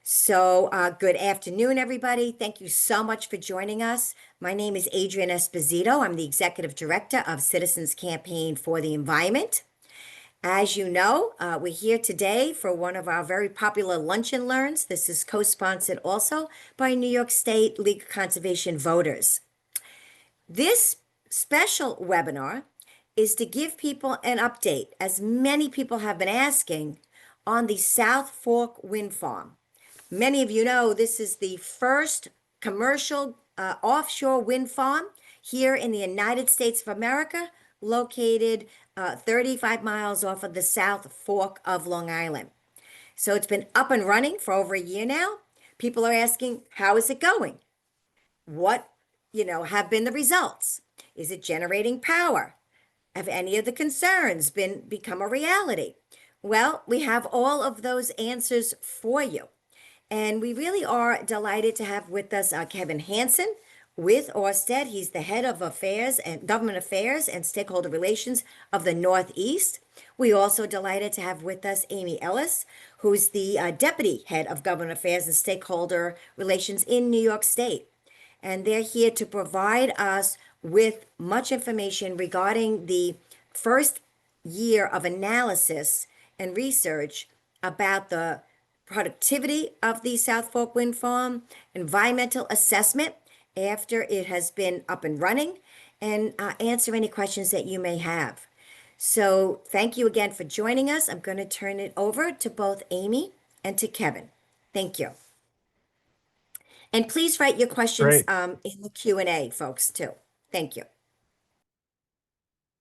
Good afternoon, everybody. Thank you so much for joining us. My name is Adrienne Esposito. I'm the Executive Director of Citizens Campaign for the Environment. As you know, we're here today for one of our very popular Lunch and Learns. This is co-sponsored also by New York State League of Conservation Voters. This special webinar is to give people an update, as many people have been asking, on the South Fork Wind Farm. Many of you know this is the first commercial offshore wind farm here in the United States of America, located 35 miles off of the South Fork of Long Island. So it's been up and running for over a year now. People are asking, how is it going? What, have been the results? Is it generating power? Have any of the concerns become a reality? Well, we have all of those answers for you. And we really are delighted to have with us Kevin Hansen with Orsted. He's the head of affairs and government affairs and stakeholder relations of the Northeast. We also delighted to have with us Amy Ellis, who's the deputy head of government affairs and stakeholder relations in New York State. And they're here to provide us with much information regarding the first year of analysis and research about the productivity of the South Fork Wind Farm, environmental assessment after it has been up and running, and answer any questions that you may have. So thank you again for joining us. I'm going to turn it over to both Amy and to Kevin. Thank you. And please write your questions in the Q&A, folks, too. Thank you.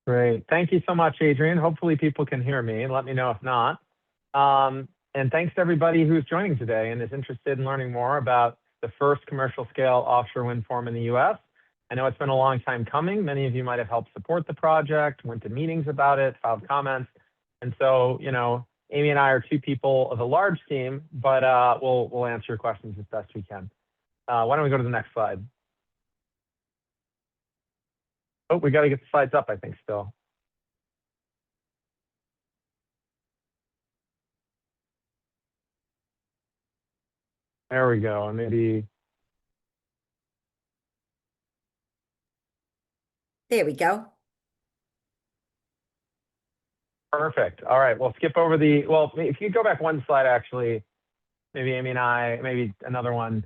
Great. Thank you so much, Adrienne. Hopefully people can hear me. Let me know if not. And thanks to everybody who's joining today and is interested in learning more about the first commercial scale offshore wind farm in the US. I know it's been a long time coming. Many of you might have helped support the project, went to meetings about it, filed comments. And so, Amy and I are two people of a large team, but we'll answer your questions as best we can. Why don't we go to the next slide? Oh, we got to get the slides up, I think, still. There we go. And maybe. There we go. Perfect. All right. We'll skip over well, if you go back one slide, actually, maybe Amy and I, maybe another one.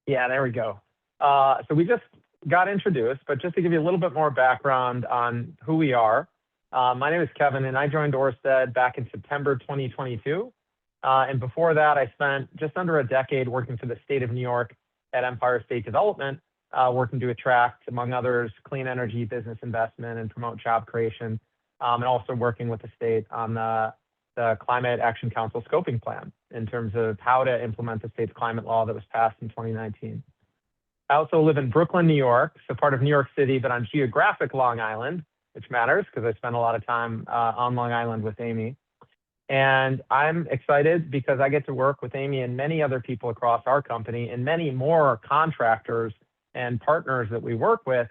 Yeah, there we go. So we just got introduced, but just to give you a little bit more background on who we are. My name is Kevin, and I joined Orsted back in September 2022. And before that, I spent just under a decade working for the state of New York at Empire State Development, working to attract, among others, clean energy business investment and promote job creation, and also working with the state on the Climate Action Council scoping plan in terms of how to implement the state's climate law that was passed in 2019. I also live in Brooklyn, New York, so part of New York City, but on geographic Long Island, which matters because I spend a lot of time on Long Island with Amy. And I'm excited because I get to work with Amy and many other people across our company and many more contractors and partners that we work with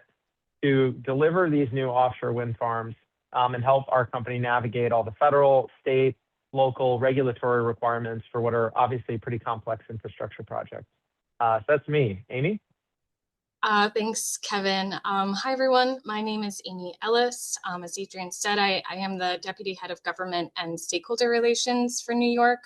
to deliver these new offshore wind farms and help our company navigate all the federal, state, local regulatory requirements for what are obviously pretty complex infrastructure projects. So that's me. Amy? Thanks, Kevin. Hi, everyone. My name is Amy Ellis. As Adrienne said, I am the Deputy Head of Government and Stakeholder Relations for New York.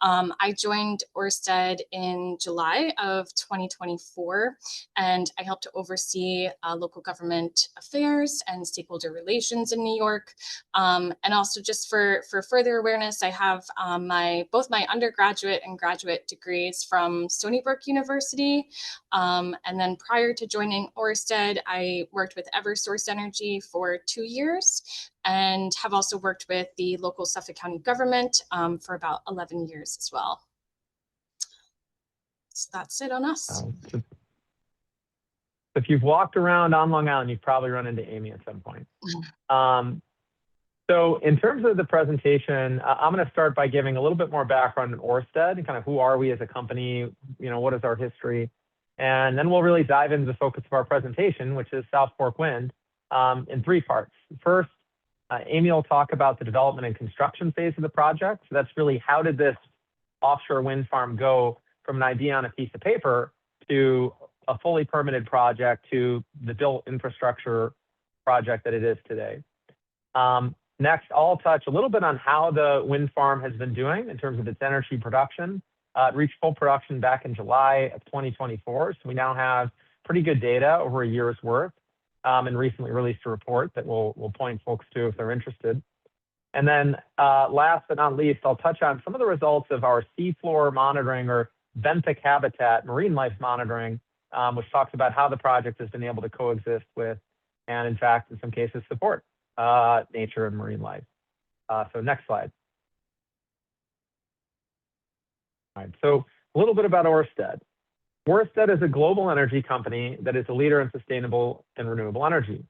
I joined Orsted in July of 2024, and I helped to oversee local government affairs and stakeholder relations in New York. And also just for further awareness, I have both my undergraduate and graduate degrees from Stony Brook University. And then prior to joining Orsted, I worked with Eversource Energy for 2 years and have also worked with the local Suffolk County government for about 11 years as well. So that's it on us. If you've walked around on Long Island, you've probably run into Amy at some point. So in terms of the presentation, I'm going to start by giving a little bit more background on Orsted and kind of who are we as a company, what is our history. And then we'll really dive into the focus of our presentation, which is South Fork Wind, in 3 parts. First, Amy will talk about the development and construction phase of the project. So that's really how did this offshore wind farm go from an idea on a piece of paper to a fully permitted project to the built infrastructure project that it is today. Next, I'll touch a little bit on how the wind farm has been doing in terms of its energy production. It reached full production back in July of 2024, so we now have pretty good data over a year's worth, and recently released a report that we'll point folks to if they're interested. And then last but not least, I'll touch on some of the results of our seafloor monitoring or benthic habitat marine life monitoring, which talks about how the project has been able to coexist with, and in fact, in some cases, support nature and marine life. So next slide. All right, so a little bit about Orsted. Orsted is a global energy company that is a leader in sustainable and renewable energy.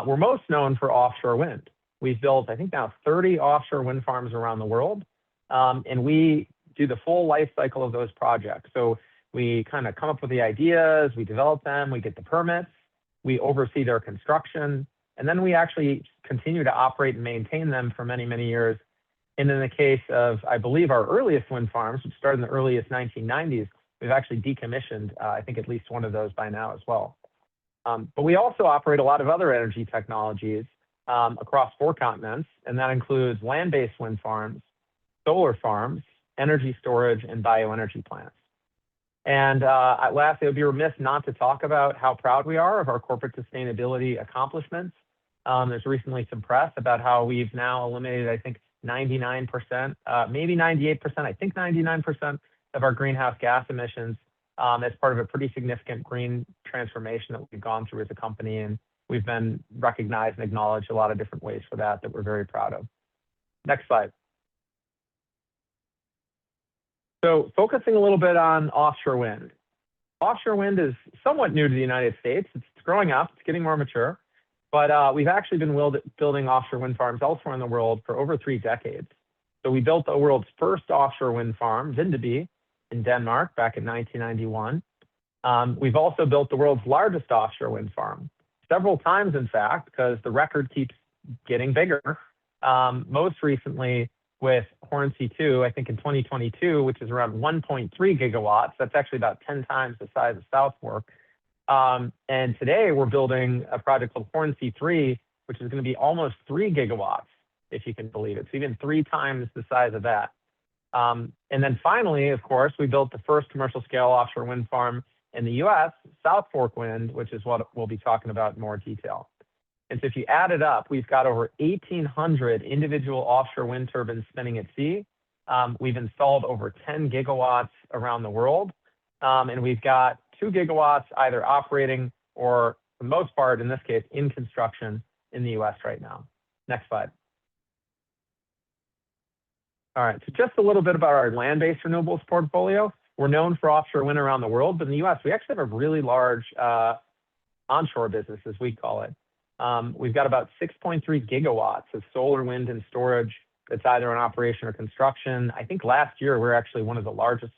We're most known for offshore wind. We've built, I think now 30 offshore wind farms around the world, and we do the full life cycle of those projects. So we kind of come up with the ideas, we develop them, we get the permits, we oversee their construction, and then we actually continue to operate and maintain them for many, many years. And in the case of, I believe, our earliest wind farms, which started in the earliest 1990s, we've actually decommissioned, I think, at least one of those by now as well. But we also operate a lot of other energy technologies across 4 continents, and that includes land-based wind farms, solar farms, energy storage, and bioenergy plants. And lastly, it would be remiss not to talk about how proud we are of our corporate sustainability accomplishments. There's recently some press about how we've now eliminated, I think, 99%, maybe 98%, I think 99% of our greenhouse gas emissions as part of a pretty significant green transformation that we've gone through as a company. And we've been recognized and acknowledged a lot of different ways for that we're very proud of. Next slide. So focusing a little bit on offshore wind. Offshore wind is somewhat new to the United States. It's growing up, it's getting more mature, but we've actually been building offshore wind farms elsewhere in the world for over 3 decades. So we built the world's first offshore wind farm, Vindeby, in Denmark back in 1991. We've also built the world's largest offshore wind farm, several times in fact, because the record keeps getting bigger. Most recently with Hornsea 2, I think in 2022, which is around 1.3 gigawatts. That's actually about 10 times the size of South Fork. And today we're building a project called Hornsea 3, which is going to be almost 3 gigawatts, if you can believe it. So even 3 times the size of that. And then finally, of course, we built the first commercial scale offshore wind farm in the US, South Fork Wind, which is what we'll be talking about in more detail. And so if you add it up, we've got over 1,800 individual offshore wind turbines spinning at sea. We've installed over 10 gigawatts around the world. And we've got 2 gigawatts either operating or, for the most part, in this case, in construction in the US right now. Next slide. All right, so just a little bit about our land-based renewables portfolio. We're known for offshore wind around the world, but in the US, we actually have a really large onshore business, as we call it. We've got about 6.3 gigawatts of solar, wind, and storage that's either in operation or construction. I think last year, we're actually one of the largest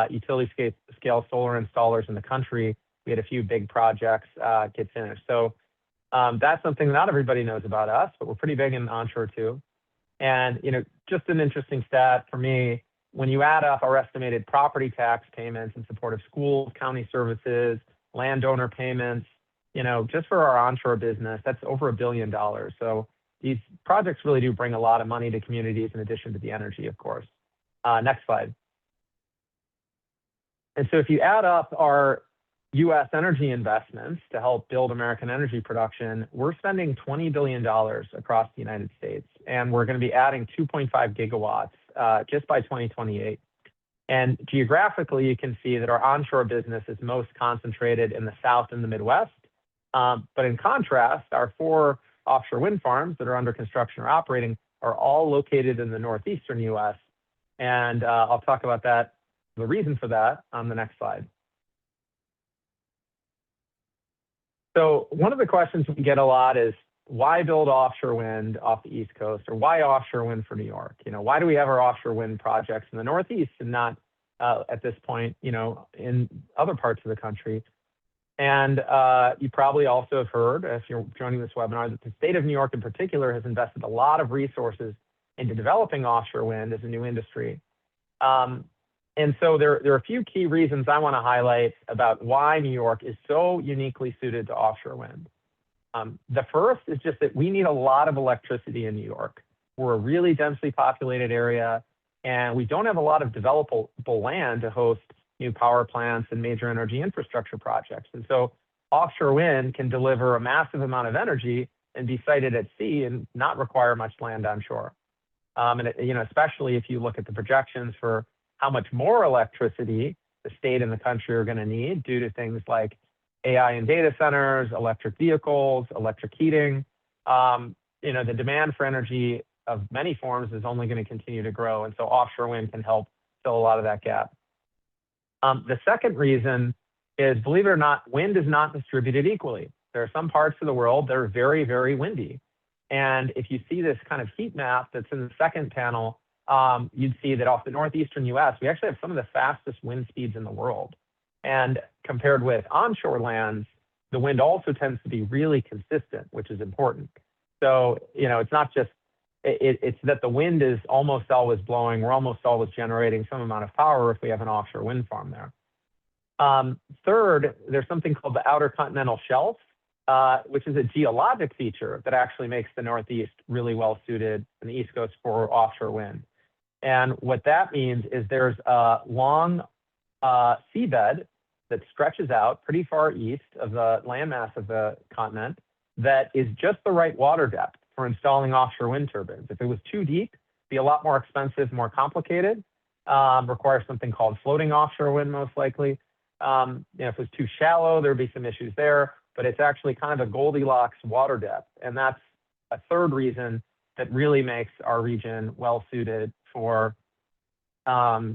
utility scale solar installers in the country. We had a few big projects get finished. So that's something not everybody knows about us, but we're pretty big in onshore too. And just an interesting stat for me, when you add up our estimated property tax payments in support of schools, county services, landowner payments, just for our onshore business, that's over $1 billion. So these projects really do bring a lot of money to communities in addition to the energy, of course. Next slide. And so if you add up our US energy investments to help build American energy production, we're spending $20 billion across the United States, and we're going to be adding 2.5 gigawatts just by 2028. And geographically, you can see that our onshore business is most concentrated in the South and the Midwest. But in contrast, our 4 offshore wind farms that are under construction or operating are all located in the northeastern US. And I'll talk about that, the reason for that, on the next slide. So one of the questions we get a lot is, why build offshore wind off the East Coast, or why offshore wind for New York? Why do we have our offshore wind projects in the Northeast and not at this point, in other parts of the country? And you probably also have heard, if you're joining this webinar, that the state of New York in particular has invested a lot of resources into developing offshore wind as a new industry. And so there are a few key reasons I want to highlight about why New York is so uniquely suited to offshore wind. The first is just that we need a lot of electricity in New York. We're a really densely populated area, and we don't have a lot of developable land to host new power plants and major energy infrastructure projects. And so offshore wind can deliver a massive amount of energy and be sited at sea and not require much land on shore. Especially if you look at the projections for how much more electricity the state and the country are going to need due to things like AI and data centers, electric vehicles, electric heating. The demand for energy of many forms is only going to continue to grow. And so offshore wind can help fill a lot of that gap. The second reason is, believe it or not, wind is not distributed equally. There are some parts of the world that are very, very windy. And if you see this kind of heat map that's in the second panel, you'd see that off the northeastern US, we actually have some of the fastest wind speeds in the world. And compared with onshore lands, the wind also tends to be really consistent, which is important. So, it's not just, it's that the wind is almost always blowing. We're almost always generating some amount of power if we have an offshore wind farm there. Third, there's something called the Outer Continental Shelf, which is a geologic feature that actually makes the Northeast really well suited and the East Coast for offshore wind. And what that means is there's a long seabed that stretches out pretty far east of the landmass of the continent that is just the right water depth for installing offshore wind turbines. If it was too deep, it'd be a lot more expensive, more complicated, require something called floating offshore wind most likely. If it was too shallow, there'd be some issues there, but it's actually kind of a Goldilocks water depth. And that's a third reason that really makes our region well suited for offshore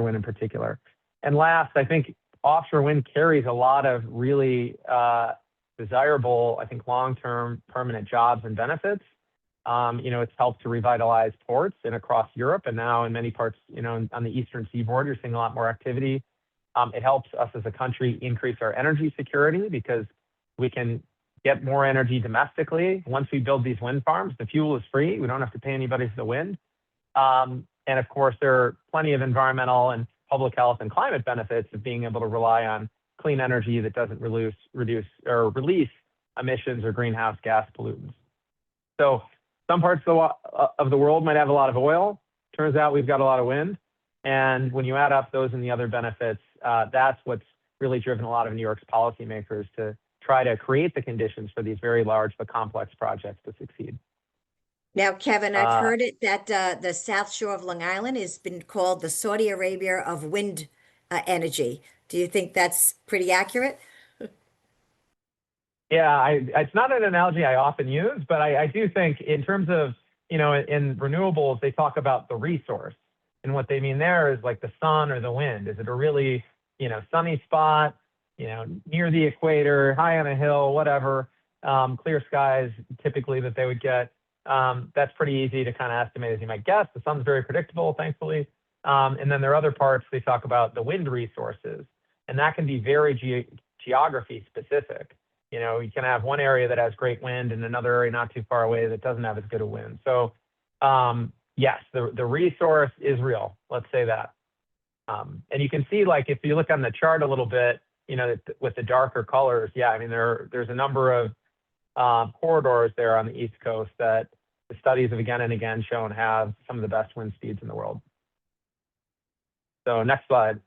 wind in particular. And last, I think offshore wind carries a lot of really desirable, I think, long-term permanent jobs and benefits. It's helped to revitalize ports and across Europe, and now in many parts, on the eastern seaboard, you're seeing a lot more activity. It helps us as a country increase our energy security because we can get more energy domestically. Once we build these wind farms, the fuel is free. We don't have to pay anybody for the wind. And of course, there are plenty of environmental and public health and climate benefits of being able to rely on clean energy that doesn't release emissions or greenhouse gas pollutants. So some parts of the world might have a lot of oil. Turns out we've got a lot of wind. And when you add up those and the other benefits, that's what's really driven a lot of New York's policymakers to try to create the conditions for these very large but complex projects to succeed. Now, Kevin, I've heard it that the South Shore of Long Island has been called the Saudi Arabia of wind energy. Do you think that's pretty accurate? Yeah, it's not an analogy I often use, but I do think in terms of, in renewables, they talk about the resource. And what they mean there is like the sun or the wind. Is it a really, sunny spot, near the equator, high on a hill, whatever, clear skies typically that they would get. That's pretty easy to kind of estimate, as you might guess. The sun's very predictable, thankfully. And then there are other parts they talk about the wind resources, and that can be very geography specific. You can have one area that has great wind and another area not too far away that doesn't have as good a wind. So yes, the resource is real. Let's say that. And you can see, like, if you look on the chart a little bit, with the darker colors, yeah, I mean, there's a number of corridors there on the East Coast that the studies have again and again shown have some of the best wind speeds in the world. So next slide.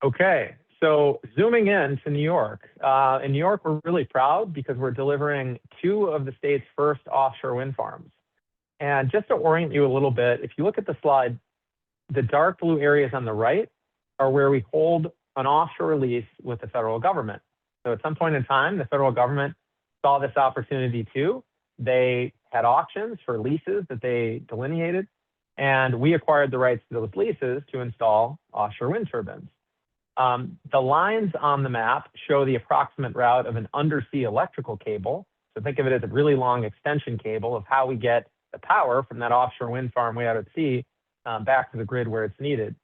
Okay, so zooming in to New York. In New York, we're really proud because we're delivering 2 of the state's first offshore wind farms. And just to orient you a little bit, if you look at the slide, the dark blue areas on the right are where we hold an offshore lease with the federal government. So at some point in time, the federal government saw this opportunity too. They had auctions for leases that they delineated, and we acquired the rights to those leases to install offshore wind turbines. The lines on the map show the approximate route of an undersea electrical cable. So think of it as a really long extension cable of how we get the power from that offshore wind farm way out at sea back to the grid where it's needed.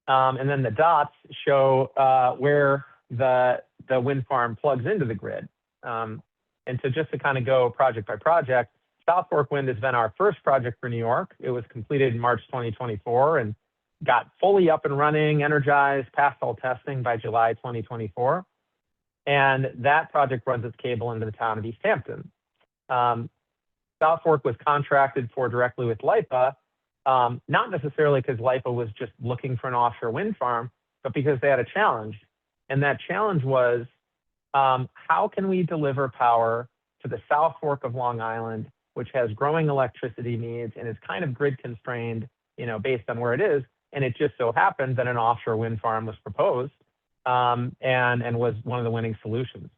And then the dots show where the wind farm plugs into the grid. And so just to kind of go project by project, South Fork Wind has been our first project for New York. It was completed in March 2024 and got fully up and running, energized, passed all testing by July 2024. And that project runs its cable into the town of East Hampton. South Fork was contracted for directly with LIPA, not necessarily because LIPA was just looking for an offshore wind farm, but because they had a challenge. And that challenge was, how can we deliver power to the South Fork of Long Island, which has growing electricity needs and is kind of grid constrained, based on where it is. And it just so happened that an offshore wind farm was proposed and was one of the winning solutions.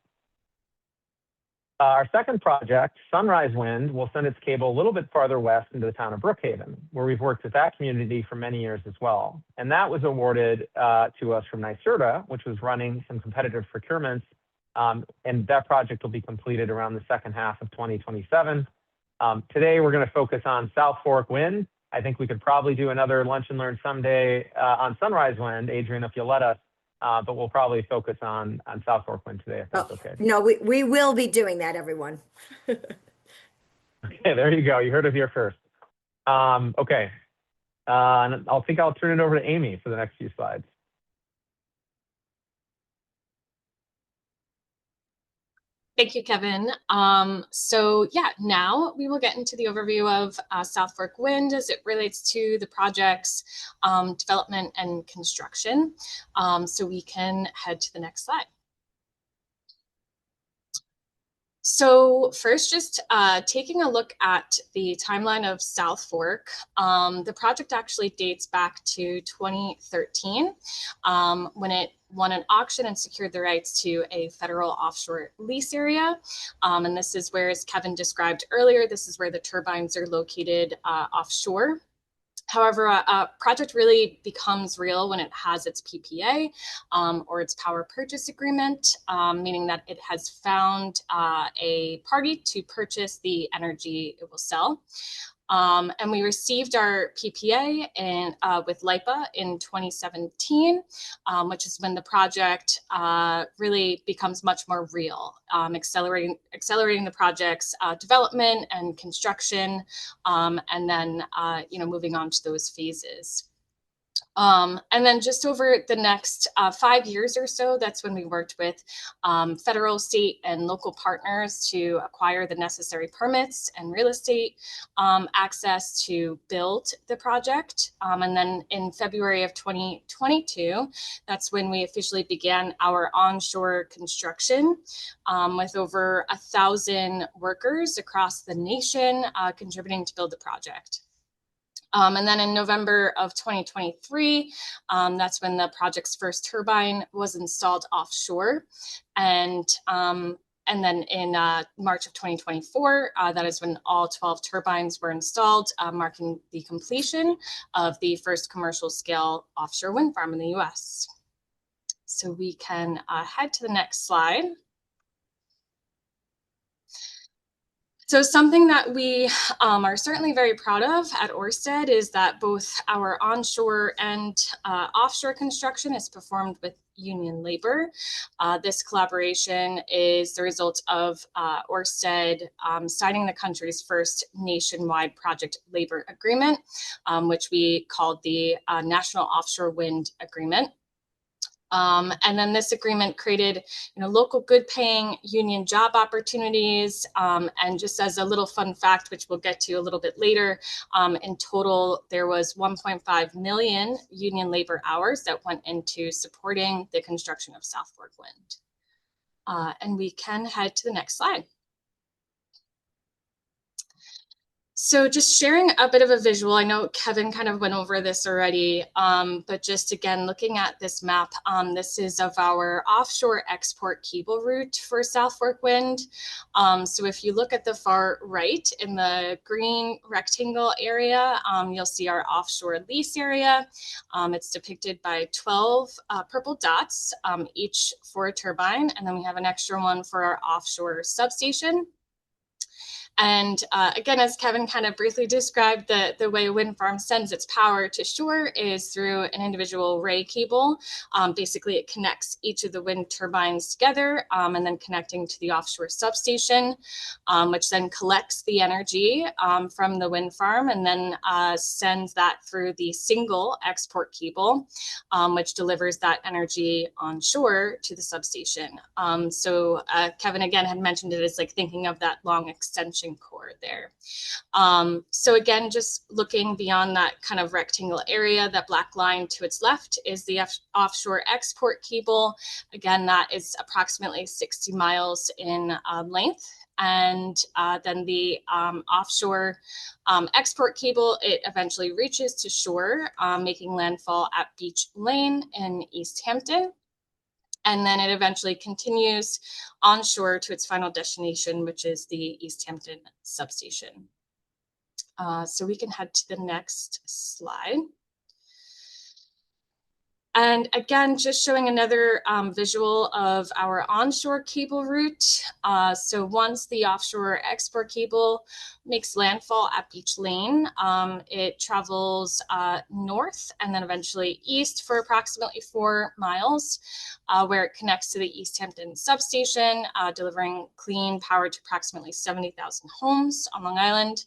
Our second project, Sunrise Wind, will send its cable a little bit farther west into the town of Brookhaven, where we've worked with that community for many years as well. And that was awarded to us from NYSERDA, which was running some competitive procurements. And that project will be completed around the second half of 2027. Today, we're going to focus on South Fork Wind. I think we could probably do another lunch and learn someday on Sunrise Wind, Adrian, if you'll let us. But we'll probably focus on South Fork Wind today, if that's okay. No, we will be doing that, everyone. Okay, there you go. You heard it here first. Okay. And I'll turn it over to Amy for the next few slides. Thank you, Kevin. So yeah, now we will get into the overview of South Fork Wind as it relates to the project's development and construction. So we can head to the next slide. So first, just taking a look at the timeline of South Fork, the project actually dates back to 2013 when it won an auction and secured the rights to a federal offshore lease area. And this is where, as Kevin described earlier, this is where the turbines are located offshore. However, a project really becomes real when it has its PPA or its power purchase agreement, meaning that it has found a party to purchase the energy it will sell. And we received our PPA with LIPA in 2017, which is when the project really becomes much more real, accelerating the project's development and construction, and then moving on to those phases. And then just over the next 5 years or so, that's when we worked with federal, state, and local partners to acquire the necessary permits and real estate access to build the project. And then in February of 2022, that's when we officially began our onshore construction with over 1,000 workers across the nation contributing to build the project. And then in November of 2023, that's when the project's first turbine was installed offshore. And then in March of 2024, that is when all 12 turbines were installed, marking the completion of the first commercial scale offshore wind farm in the US. So we can head to the next slide. So something that we are certainly very proud of at Orsted is that both our onshore and offshore construction is performed with union labor. This collaboration is the result of Orsted signing the country's first nationwide project labor agreement, which we called the National Offshore Wind Agreement. And then this agreement created, local good-paying union job opportunities. And just as a little fun fact, which we'll get to a little bit later, in total, there was 1.5 million union labor hours that went into supporting the construction of South Fork Wind. And we can head to the next slide. So just sharing a bit of a visual, I know Kevin kind of went over this already, but just again, looking at this map, this is of our offshore export cable route for South Fork Wind. So if you look at the far right in the green rectangle area, you'll see our offshore lease area. It's depicted by 12 purple dots, each for a turbine, and then we have an extra one for our offshore substation. And again, as Kevin kind of briefly described, the way a wind farm sends its power to shore is through an individual array cable. Basically, it connects each of the wind turbines together and then connecting to the offshore substation, which then collects the energy from the wind farm and then sends that through the single export cable, which delivers that energy onshore to the substation. So Kevin again had mentioned it as like thinking of that long extension cord there. So again, just looking beyond that kind of rectangle area, that black line to its left is the offshore export cable. Again, that is approximately 60 miles in length. And then the offshore export cable, it eventually reaches to shore, making landfall at Beach Lane in East Hampton. And then it eventually continues onshore to its final destination, which is the East Hampton substation. So we can head to the next slide. And again, just showing another visual of our onshore cable route. So once the offshore export cable makes landfall at Beach Lane, it travels north and then eventually east for approximately 4 miles, where it connects to the East Hampton substation, delivering clean power to approximately 70,000 homes on Long Island.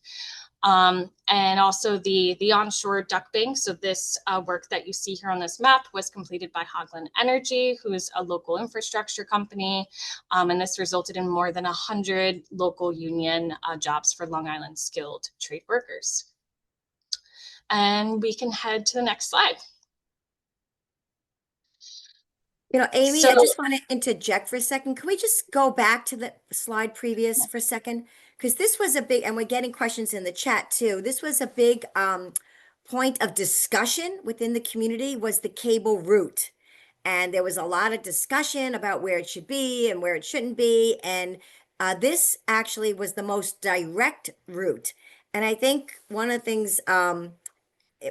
And also the onshore duct bank. So this work that you see here on this map was completed by Hogland Energy, who is a local infrastructure company. And this resulted in more than 100 local union jobs for Long Island skilled trade workers. And we can head to the next slide. You know, Amy, So- I just want to interject for a second. Can we just go back to the slide previous for a second? Because this was a big, and we're getting questions in the chat too. This was a big point of discussion within the community, was the cable route. And there was a lot of discussion about where it should be and where it shouldn't be. And this actually was the most direct route. And I think one of the things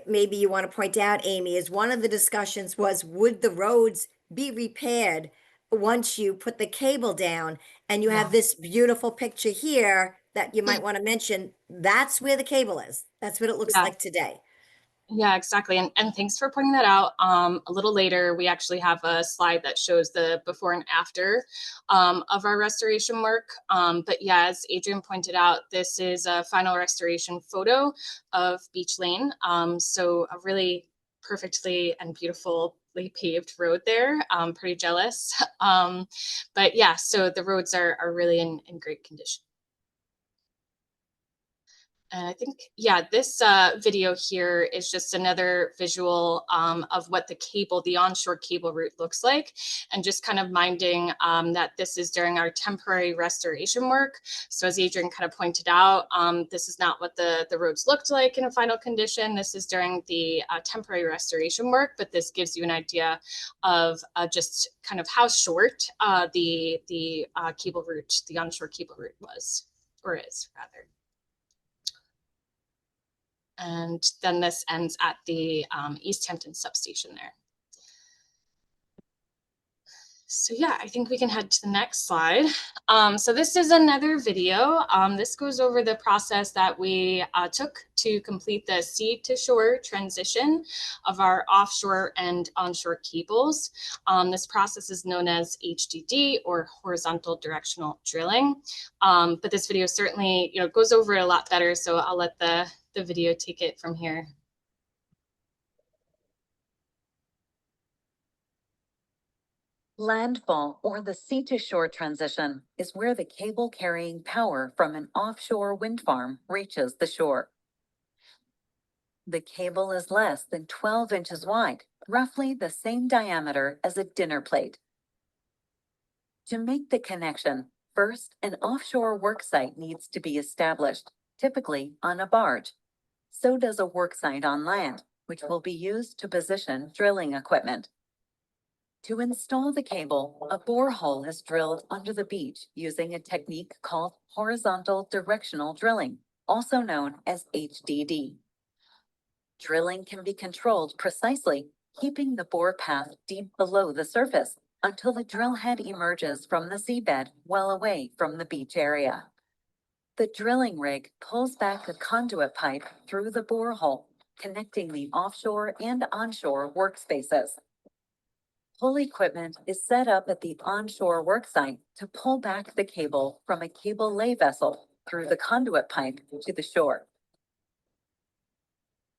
maybe you want to point out, Amy, is one of the discussions was, would the roads be repaired once you put the cable down? And you have this beautiful picture here that you might want to mention. That's where the cable is. That's what it looks like today. Yeah, exactly. And thanks for pointing that out. A little later, we actually have a slide that shows the before and after of our restoration work. But yeah, as Adrian pointed out, this is a final restoration photo of Beach Lane. So a really perfectly and beautifully paved road there. Pretty jealous. But yeah, so the roads are really in great condition. And I think, yeah, this video here is just another visual of what the onshore cable route looks like, and just kind of minding that this is during our temporary restoration work. So as Adrian kind of pointed out, this is not what the roads looked like in a final condition. This is during the temporary restoration work, but this gives you an idea of just kind of how short the cable route, the onshore cable route was, or is rather. And then this ends at the East Hampton substation there. So yeah, I think we can head to the next slide. So this is another video. This goes over the process that we took to complete the sea to shore transition of our offshore and onshore cables. This process is known as HDD, or horizontal directional drilling. But this video certainly, goes over it a lot better. So I'll let the video take it from here. Landfall, or the sea-to-shore transition, is where the cable carrying power from an offshore wind farm reaches the shore. The cable is less than 12 inches wide, roughly the same diameter as a dinner plate. To make the connection, first, an offshore worksite needs to be established, typically on a barge. So does a worksite on land, which will be used to position drilling equipment. To install the cable, a borehole is drilled under the beach using a technique called horizontal directional drilling, also known as HDD. Drilling can be controlled precisely, keeping the bore path deep below the surface until the drill head emerges from the seabed well away from the beach area. The drilling rig pulls back a conduit pipe through the borehole, connecting the offshore and onshore workspaces. Pull equipment is set up at the onshore worksite to pull back the cable from a cable lay vessel through the conduit pipe to the shore.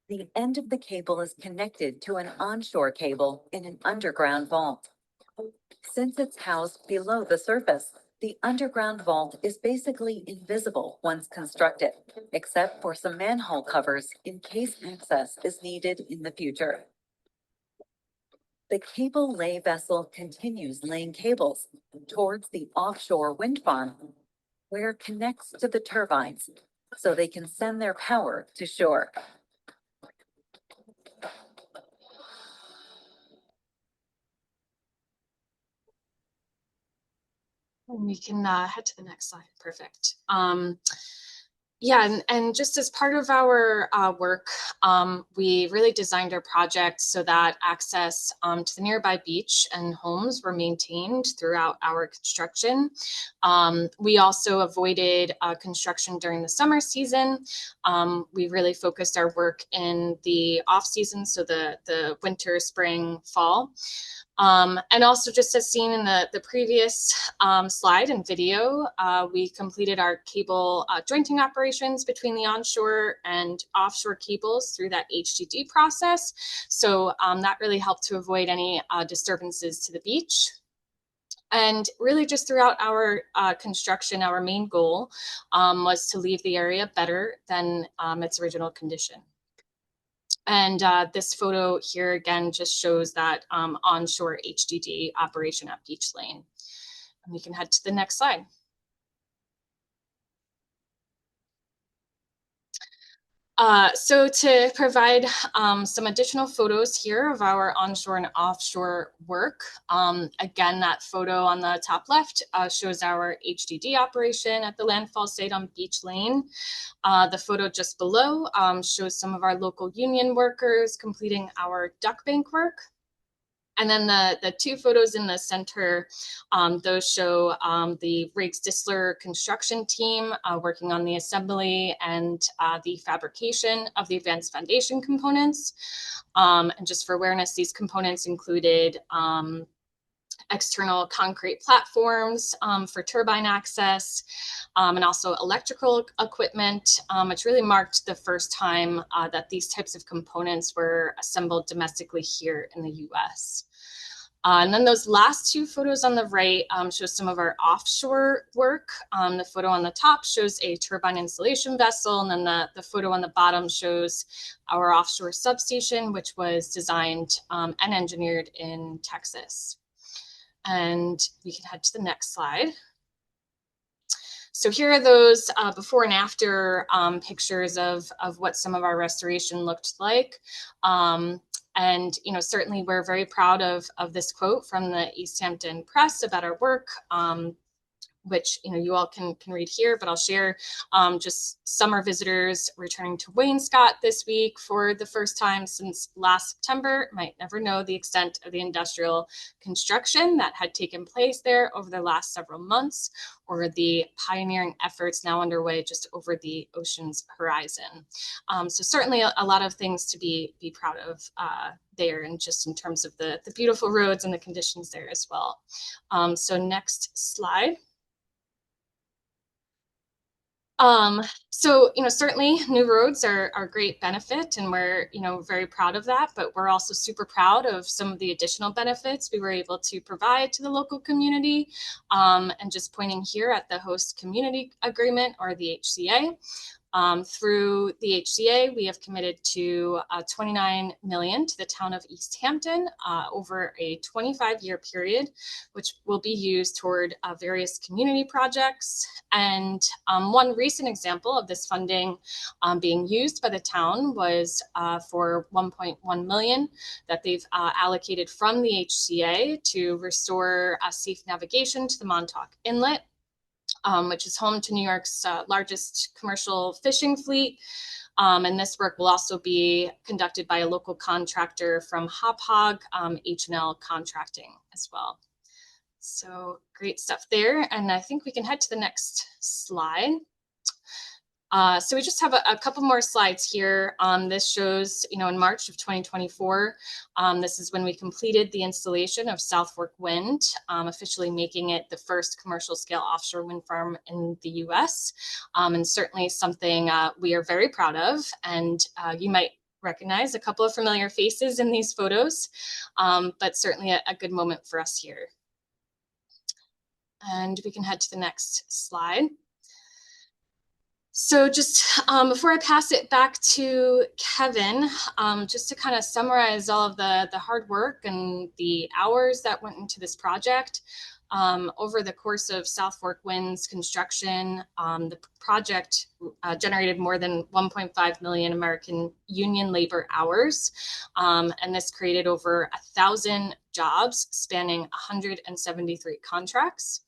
The end of the cable is connected to an onshore cable in an underground vault. Since it's housed below the surface, the underground vault is basically invisible once constructed, except for some manhole covers in case access is needed in the future. The cable lay vessel continues laying cables towards the offshore wind farm, where it connects to the turbines so they can send their power to shore. And we can head to the next slide. Perfect. Yeah, and just as part of our work, we really designed our project so that access to the nearby beach and homes were maintained throughout our construction. We also avoided construction during the summer season. We really focused our work in the off season, so the winter, spring, fall. And also, just as seen in the previous slide and video, we completed our cable jointing operations between the onshore and offshore cables through that HDD process. So that really helped to avoid any disturbances to the beach. And really just throughout our construction, our main goal was to leave the area better than its original condition. And this photo here again just shows that onshore HDD operation at Beach Lane. And we can head to the next slide. So to provide some additional photos here of our onshore and offshore work, again, that photo on the top left shows our HDD operation at the landfall site on Beach Lane. The photo just below shows some of our local union workers completing our duck bank work. And then the two photos in the center, those show the Riggs Disler construction team working on the assembly and the fabrication of the advanced foundation components. And just for awareness, these components included external concrete platforms for turbine access, and also electrical equipment, which really marked the first time that these types of components were assembled domestically here in the US. And then those last two photos on the right show some of our offshore work. The photo on the top shows a turbine installation vessel, and then the photo on the bottom shows our offshore substation, which was designed and engineered in Texas. And we can head to the next slide. So here are those before and after pictures of what some of our restoration looked like. And certainly we're very proud of this quote from the East Hampton Press about our work, which you all can read here, but I'll share just summer visitors returning to Wainscott this week for the first time since last September might never know the extent of the industrial construction that had taken place there over the last several months, or the pioneering efforts now underway just over the ocean's horizon. So certainly a lot of things to be proud of there, and just in terms of the beautiful roads and the conditions there as well. So next slide. So, certainly new roads are a great benefit, and we're, very proud of that, but we're also super proud of some of the additional benefits we were able to provide to the local community. And just pointing here at the host community agreement, or the HCA. Through the HCA, we have committed to $29 million to the town of East Hampton over a 25-year period, which will be used toward various community projects. And one recent example of this funding being used by the town was for $1.1 million that they've allocated from the HCA to restore safe navigation to the Montauk Inlet, which is home to New York's largest commercial fishing fleet. And this work will also be conducted by a local contractor from Hop Hog, H&L Contracting as well. So great stuff there. And I think we can head to the next slide. So we just have a couple more slides here. This shows, in March of 2024, this is when we completed the installation of South Fork Wind, officially making it the first commercial scale offshore wind farm in the US. And certainly something we are very proud of. And you might recognize a couple of familiar faces in these photos, but certainly a good moment for us here. And we can head to the next slide. So just before I pass it back to Kevin, just to kind of summarize all of the hard work and the hours that went into this project. Over the course of South Fork Wind's construction, the project generated more than 1.5 million American union labor hours. And this created over 1,000 jobs spanning 173 contracts.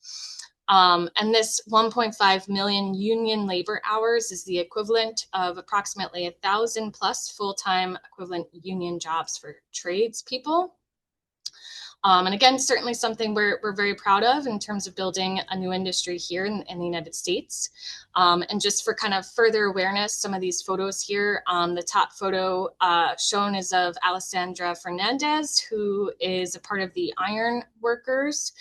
And this 1.5 million union labor hours is the equivalent of approximately 1,000 plus full-time equivalent union jobs for tradespeople. And again, certainly something we're very proud of in terms of building a new industry here in the United States. And just for kind of further awareness, some of these photos here, the top photo shown is of Alessandra Fernandez, who is a part of the iron workers.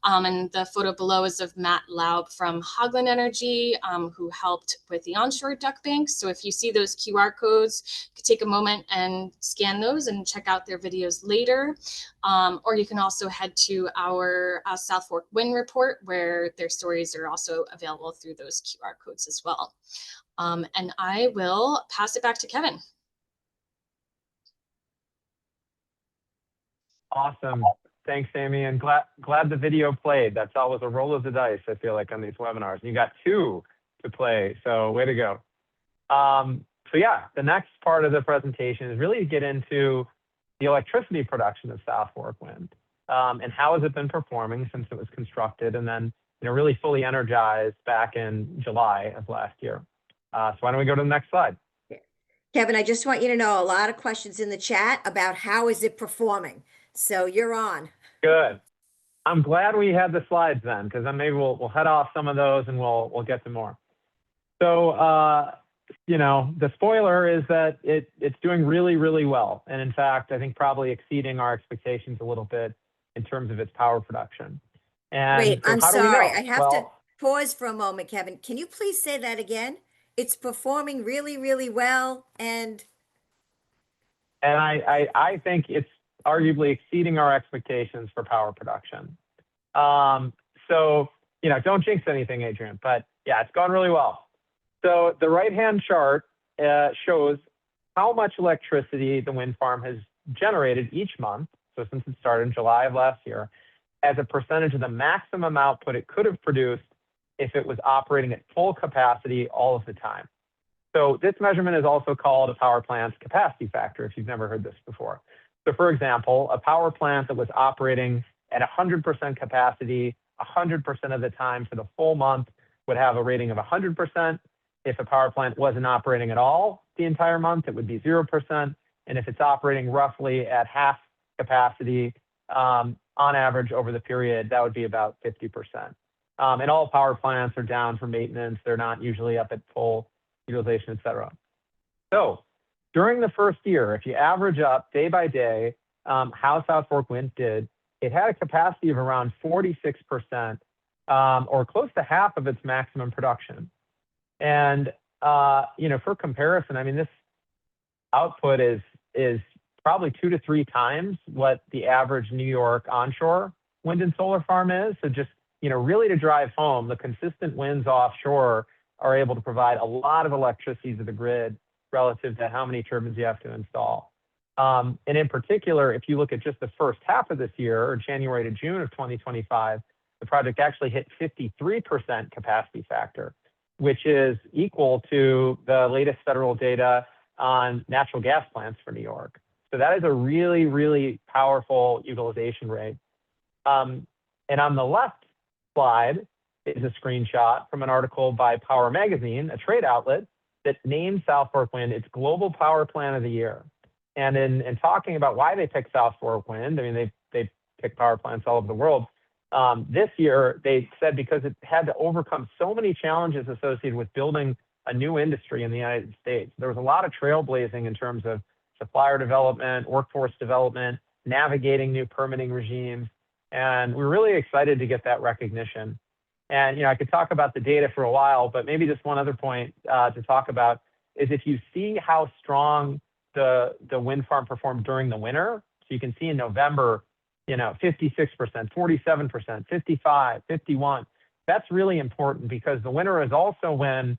And the photo below is of Matt Laub from Hogland Energy, who helped with the onshore duct banks. So if you see those QR codes, you could take a moment and scan those and check out their videos later. Or you can also head to our South Fork Wind report, where their stories are also available through those QR codes as well. And I will pass it back to Kevin. Awesome. Thanks, Amy. And glad the video played. That's always a roll of the dice, I feel like, on these webinars. And you got 2 to play, so way to go. So yeah, the next part of the presentation is really to get into the electricity production of South Fork Wind, and how has it been performing since it was constructed and then really fully energized back in July of last year. So why don't we go to the next slide? Kevin, I just want you to know a lot of questions in the chat about how is it performing. So you're on. Good. I'm glad we had the slides then, because then maybe we'll head off some of those and we'll get to more. So the spoiler is that it's doing really, really well. And in fact, I think probably exceeding our expectations a little bit in terms of its power production. And wait, so I'm how do we sorry. know? I have to pause for a moment, Kevin. Can you please say that again? It's performing really, really well. And I think it's arguably exceeding our expectations for power production. So, don't jinx anything, Adrian, but yeah, it's gone really well. So the right-hand chart shows how much electricity the wind farm has generated each month, so since it started in July of last year, as a percentage of the maximum output it could have produced if it was operating at full capacity all of the time. So this measurement is also called a power plant's capacity factor, if you've never heard this before. So for example, a power plant that was operating at 100% capacity 100% of the time for the full month would have a rating of 100%. If a power plant wasn't operating at all the entire month, it would be 0%. And if it's operating roughly at half capacity on average over the period, that would be about 50%. And all power plants are down for maintenance. They're not usually up at full utilization, et cetera. So during the first year, if you average up day by day how South Fork Wind did, it had a capacity of around 46%, or close to half of its maximum production. And for comparison, I mean, this output is probably 2 to 3 times what the average New York onshore wind and solar farm is. So just really to drive home, the consistent winds offshore are able to provide a lot of electricity to the grid relative to how many turbines you have to install. And in particular, if you look at just the first half of this year, or January to June of 2025, the project actually hit 53% capacity factor, which is equal to the latest federal data on natural gas plants for New York. So that is a really, really powerful utilization rate. And on the left slide is a screenshot from an article by Power Magazine, a trade outlet, that named South Fork Wind its Global Power Plant of the Year. And in talking about why they picked South Fork Wind, I mean, they pick power plants all over the world. This year, they said because it had to overcome so many challenges associated with building a new industry in the United States. There was a lot of trailblazing in terms of supplier development, workforce development, navigating new permitting regimes, and we're really excited to get that recognition. And I could talk about the data for a while, but maybe just one other point to talk about is if you see how strong the wind farm performed during the winter. So you can see in November, 56%, 47%, 55, 51. That's really important because the winter is also when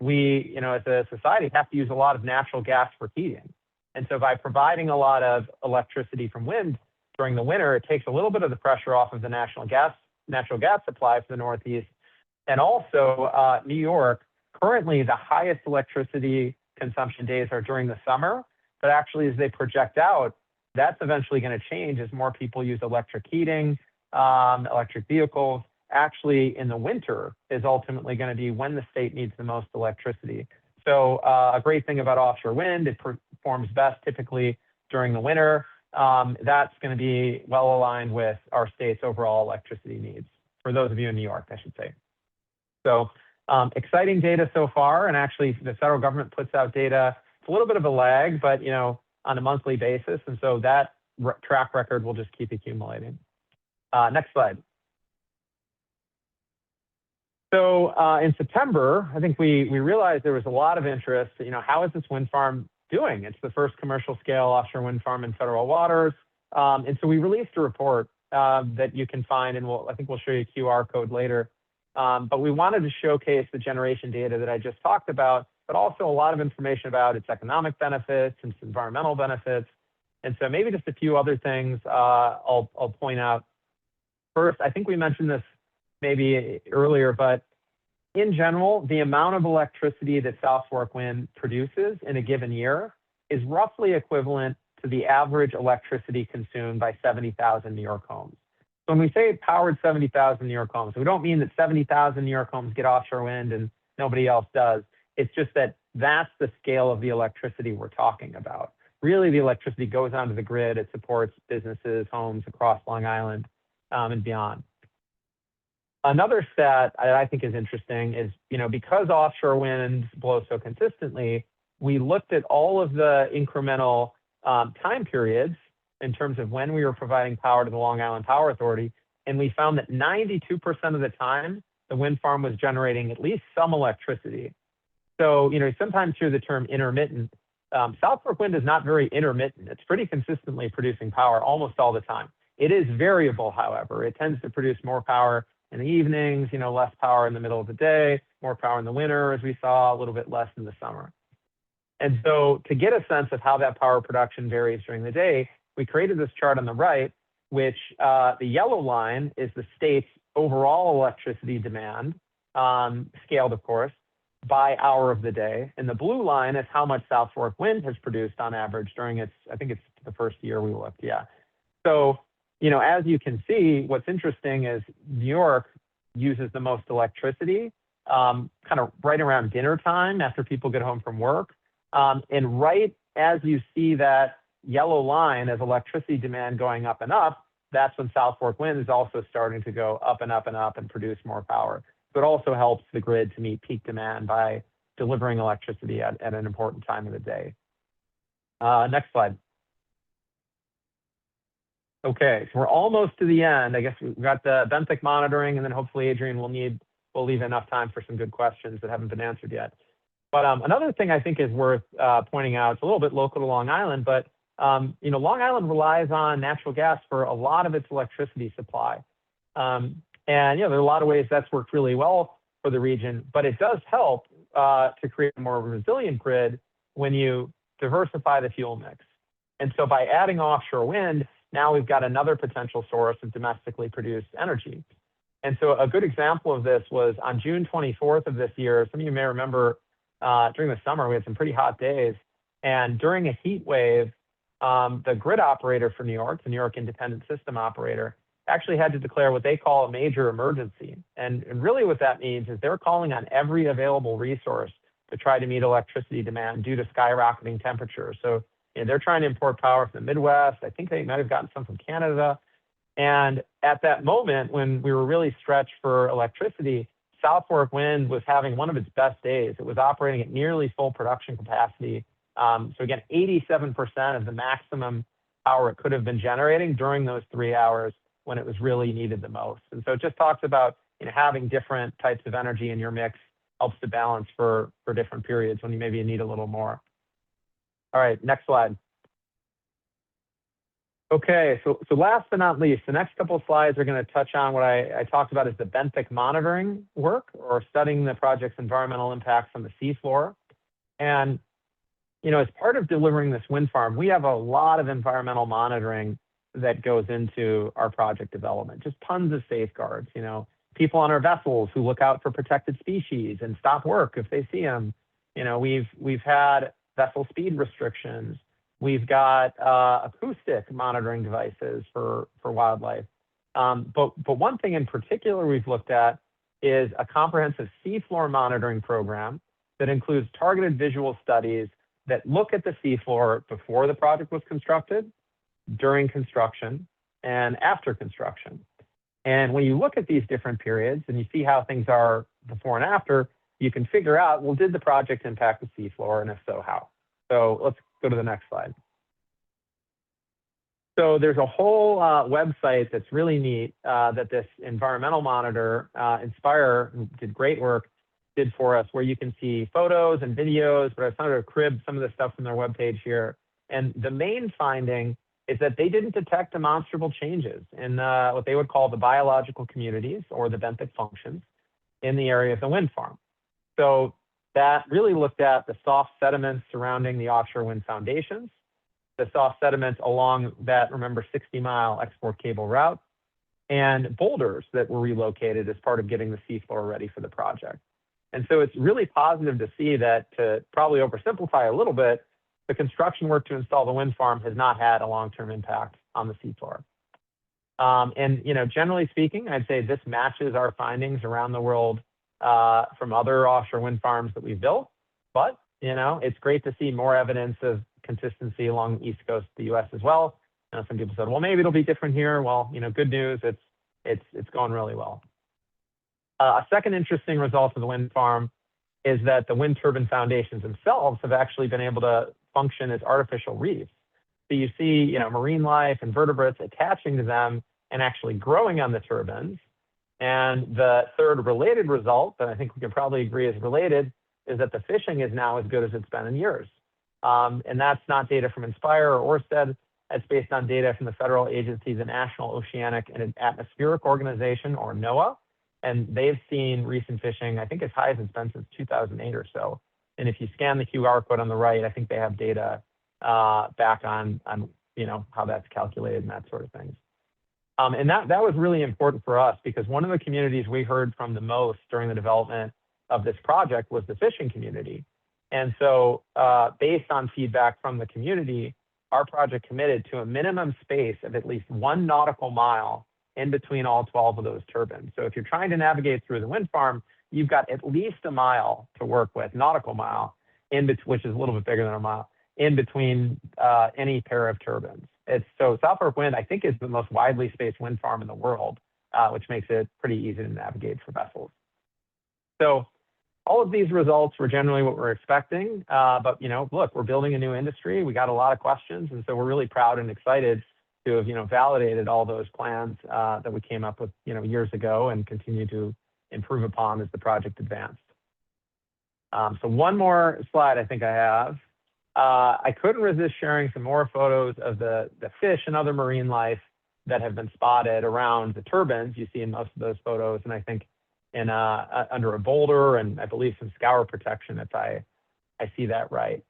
we, as a society, have to use a lot of natural gas for heating. And so by providing a lot of electricity from wind during the winter, it takes a little bit of the pressure off of the natural gas supply for the Northeast. And also New York, currently the highest electricity consumption days are during the summer, but actually as they project out, that's eventually going to change as more people use electric heating, electric vehicles. Actually, in the winter is ultimately going to be when the state needs the most electricity. So a great thing about offshore wind, it performs best typically during the winter. That's going to be well aligned with our state's overall electricity needs, for those of you in New York, I should say. So exciting data so far, and actually the federal government puts out data. It's a little bit of a lag, but on a monthly basis, and so that track record will just keep accumulating. Next slide. So in September, I think we realized there was a lot of interest. How is this wind farm doing? It's the first commercial scale offshore wind farm in federal waters, and so we released a report that you can find, and I think we'll show you a QR code later. But we wanted to showcase the generation data that I just talked about, but also a lot of information about its economic benefits and its environmental benefits. And so maybe just a few other things I'll point out. First, I think we mentioned this maybe earlier, but in general, the amount of electricity that South Fork Wind produces in a given year is roughly equivalent to the average electricity consumed by 70,000 New York homes. So when we say it powered 70,000 New York homes, we don't mean that 70,000 New York homes get offshore wind and nobody else does. It's just that that's the scale of the electricity we're talking about. Really, the electricity goes onto the grid. It supports businesses, homes across Long Island and beyond. Another stat that I think is interesting is, because offshore winds blow so consistently, we looked at all of the incremental time periods in terms of when we were providing power to the Long Island Power Authority, and we found that 92% of the time, the wind farm was generating at least some electricity. So, sometimes hear the term intermittent. South Fork Wind is not very intermittent. It's pretty consistently producing power almost all the time. It is variable, however. It tends to produce more power in the evenings, less power in the middle of the day, more power in the winter, as we saw, a little bit less in the summer. And so to get a sense of how that power production varies during the day, we created this chart on the right, which the yellow line is the state's overall electricity demand, scaled, of course, by hour of the day. And the blue line is how much South Fork Wind has produced on average during I think it's the first year we looked, yeah. So, as you can see, what's interesting is New York uses the most electricity kind of right around dinner time after people get home from work. And right as you see that yellow line as electricity demand going up and up, that's when South Fork Wind is also starting to go up and up and up and produce more power. So it also helps the grid to meet peak demand by delivering electricity at an important time of the day. Next slide. Okay, so we're almost to the end. I guess we've got the benthic monitoring, and then hopefully Adrian will leave enough time for some good questions that haven't been answered yet. But another thing I think is worth pointing out, it's a little bit local to Long Island, but Long Island relies on natural gas for a lot of its electricity supply. And there are a lot of ways that's worked really well for the region, but it does help to create a more resilient grid when you diversify the fuel mix. And so by adding offshore wind, now we've got another potential source of domestically produced energy. And so a good example of this was on June 24th of this year. Some of you may remember during the summer, we had some pretty hot days. And during a heat wave, the grid operator for New York, the New York Independent System Operator, actually had to declare what they call a major emergency. And really what that means is they're calling on every available resource to try to meet electricity demand due to skyrocketing temperatures. So they're trying to import power from the Midwest. I think they might have gotten some from Canada. And at that moment, when we were really stretched for electricity, South Fork Wind was having one of its best days. It was operating at nearly full production capacity. So again, 87% of the maximum power it could have been generating during those 3 hours when it was really needed the most. And so it just talks about having different types of energy in your mix helps to balance for different periods when you maybe need a little more. All right, next slide. Okay, so last but not least, the next couple of slides are going to touch on what I talked about as the benthic monitoring work, or studying the project's environmental impacts on the seafloor. And as part of delivering this wind farm, we have a lot of environmental monitoring that goes into our project development, just tons of safeguards. People on our vessels who look out for protected species and stop work if they see them. We've had vessel speed restrictions. We've got acoustic monitoring devices for wildlife. But one thing in particular we've looked at is a comprehensive seafloor monitoring program that includes targeted visual studies that look at the seafloor before the project was constructed, during construction, and after construction. And when you look at these different periods and you see how things are before and after, you can figure out, well, did the project impact the seafloor, and if so, how? So let's go to the next slide. So there's a whole website that's really neat that this environmental monitor, Inspire, who did great work, did for us, where you can see photos and videos, but I've started to crib some of the stuff from their webpage here. And the main finding is that they didn't detect demonstrable changes in what they would call the biological communities, or the benthic functions, in the area of the wind farm. So that really looked at the soft sediments surrounding the offshore wind foundations, the soft sediments along that, remember, 60-mile export cable route, and boulders that were relocated as part of getting the seafloor ready for the project. And so it's really positive to see that, to probably oversimplify a little bit, the construction work to install the wind farm has not had a long-term impact on the seafloor. And generally speaking, I'd say this matches our findings around the world from other offshore wind farms that we've built. But it's great to see more evidence of consistency along the east coast of the U.S. as well. Some people said, well, maybe it'll be different here. Well, good news, it's going really well. A second interesting result of the wind farm is that the wind turbine foundations themselves have actually been able to function as artificial reefs. So you see, marine life and vertebrates attaching to them and actually growing on the turbines. And the third related result that I think we can probably agree is related is that the fishing is now as good as it's been in years. And that's not data from Inspire or Orsted. It's based on data from the federal agency, the National Oceanic and Atmospheric Organization, or NOAA. And they've seen recent fishing, I think, as high as it's been since 2008 or so. And if you scan the QR code on the right, I think they have data back on how that's calculated and that sort of things. And that was really important for us, because one of the communities we heard from the most during the development of this project was the fishing community. And so based on feedback from the community, our project committed to a minimum space of at least 1 nautical mile in between all 12 of those turbines. So if you're trying to navigate through the wind farm, you've got at least a mile to work with, nautical mile, which is a little bit bigger than a mile, in between any pair of turbines. So South Fork Wind, I think, is the most widely spaced wind farm in the world, which makes it pretty easy to navigate for vessels. So all of these results were generally what we're expecting. But look, we're building a new industry. We got a lot of questions, and so we're really proud and excited to have validated all those plans that we came up with years ago, and continue to improve upon as the project advanced. So one more slide I think I have. I couldn't resist sharing some more photos of the fish and other marine life that have been spotted around the turbines. You see in most of those photos, and I think in under a boulder, and I believe some scour protection, if I see that right.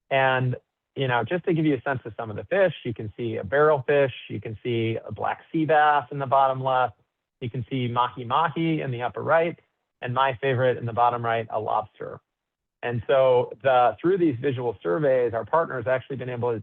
And just to give you a sense of some of the fish, you can see a barrelfish, you can see a black sea bass in the bottom left, you can see mahi-mahi in the upper right, and my favorite in the bottom right, a lobster. And so through these visual surveys, our partners actually been able to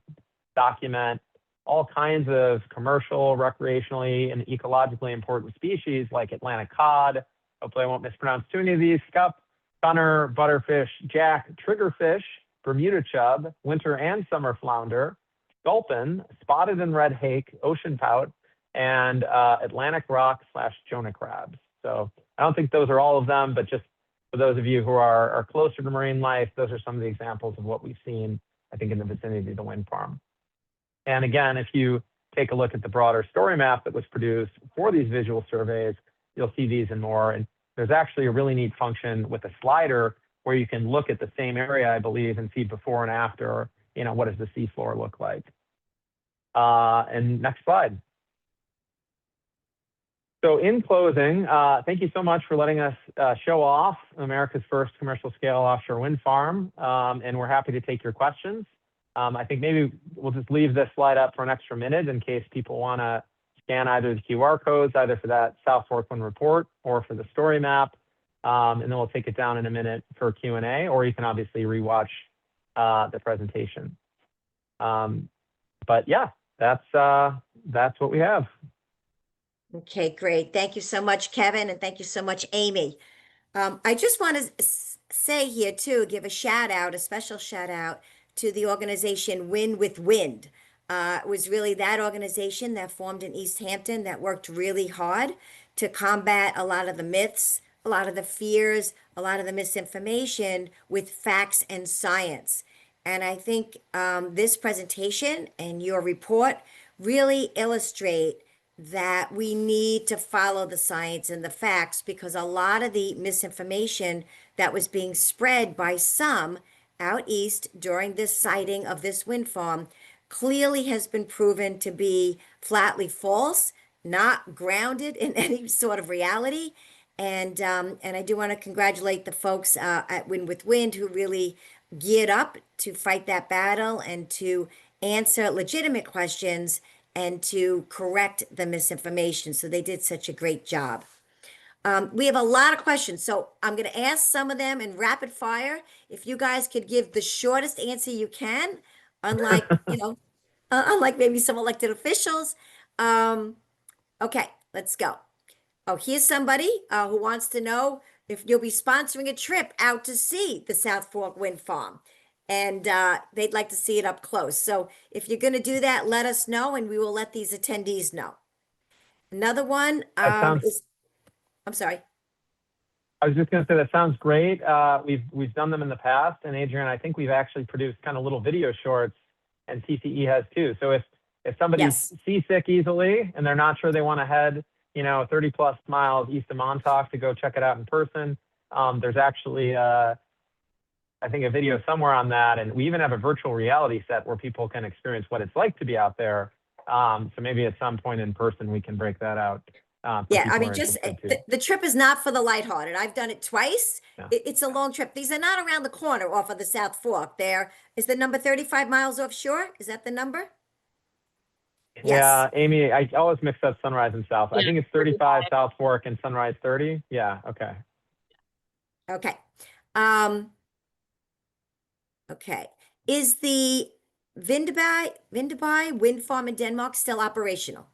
document all kinds of commercial, recreationally, and ecologically important species like Atlantic cod, hopefully I won't mispronounce too many of these, scup, gunner, butterfish, jack, triggerfish, Bermuda chub, winter and summer flounder, sculpin, spotted and red hake, ocean pout, and Atlantic rock / Jonah crabs. So I don't think those are all of them, but just for those of you who are closer to marine life, those are some of the examples of what we've seen, I think, in the vicinity of the wind farm. And again, if you take a look at the broader story map that was produced for these visual surveys, you'll see these and more. And there's actually a really neat function with a slider where you can look at the same area, I believe, and see before and after, what does the seafloor look like? And next slide. So in closing, thank you so much for letting us show off America's first commercial scale offshore wind farm. And we're happy to take your questions. I think maybe we'll just leave this slide up for an extra minute in case people want to scan either the QR codes, either for that South Fork Wind report or for the story map. And then we'll take it down in a minute for Q&A, or you can obviously rewatch the presentation. But yeah, that's what we have. Okay, great. Thank you so much, Kevin, and thank you so much, Amy. I just want to say here too, give a special shout out to the organization Win with Wind. It was really that organization that formed in East Hampton that worked really hard to combat a lot of the myths, a lot of the fears, a lot of the misinformation with facts and science. And I think this presentation and your report really illustrate that we need to follow the science and the facts, because a lot of the misinformation that was being spread by some out east during this sighting of this wind farm clearly has been proven to be flatly false, not grounded in any sort of reality. And I do want to congratulate the folks at Wind with Wind who really geared up to fight that battle and to answer legitimate questions and to correct the misinformation. So they did such a great job. We have a lot of questions, so I'm going to ask some of them in rapid fire. If you guys could give the shortest answer you can, unlike, unlike maybe some elected officials. Okay, let's go. Oh, here's somebody who wants to know if you'll be sponsoring a trip out to see the South Fork Wind Farm. And they'd like to see it up close. So if you're going to do that, let us know, and we will let these attendees know. Another one is, I'm sorry. I was just going to say that sounds great. We've done them in the past, and Adrian, I think we've actually produced kind of little video shorts, and CCE has too. So if somebody's seasick easily and they're not sure they want to head 30 plus miles east of Montauk to go check it out in person, there's actually I think a video somewhere on that, and we even have a virtual reality set where people can experience what it's like to be out there. So maybe at some point in person we can break that out. Yeah, I mean, just the trip is not for the lighthearted. I've done it twice. Yeah. It's a long trip. These are not around the corner off of the South Fork. There is the number 35 miles offshore. Is that the number? Yeah, Yes. Amy, I always mix up Sunrise and South. I think it's 35 South Fork and Sunrise 30. Yeah, okay. Okay. Okay. Is the Vindeby wind farm in Denmark still operational?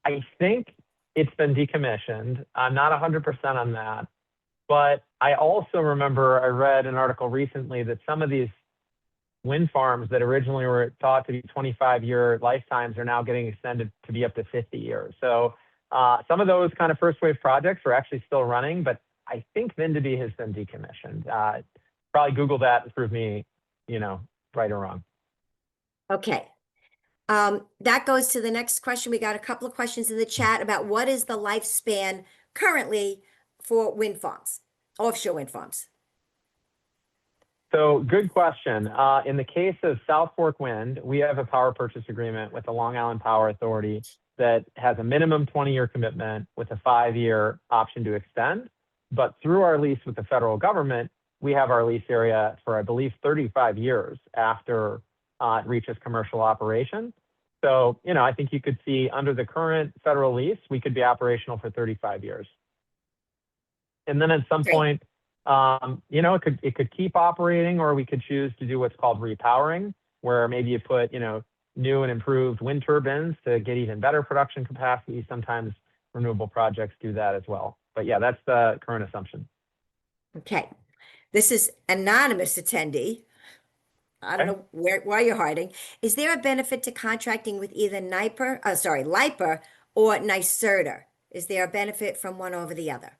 I think it's been decommissioned. I'm not 100% on that. But I also remember I read an article recently that some of these wind farms that originally were thought to be 25-year lifetimes are now getting extended to be up to 50 years. So some of those kind of first wave projects are actually still running, but I think Vindeby has been decommissioned. Probably Google that and prove me, right or wrong. Okay. That goes to the next question. We got a couple of questions in the chat about what is the lifespan currently for wind farms, offshore wind farms. So good question. In the case of South Fork Wind, we have a power purchase agreement with the Long Island Power Authority that has a minimum 20-year commitment with a 5-year option to extend. But through our lease with the federal government, we have our lease area for, I believe, 35 years after it reaches commercial operation. So, I think you could see under the current federal lease, we could be operational for 35 years. And then at some point, it could keep operating, or we could choose to do what's called repowering, where maybe you put, new and improved wind turbines to get even better production capacity. Sometimes renewable projects do that as well. But yeah, that's the current assumption. Okay. This is anonymous attendee. I don't know why you're hiding. Is there a benefit to contracting with either LIPA or NYSERDA? Is there a benefit from one over the other?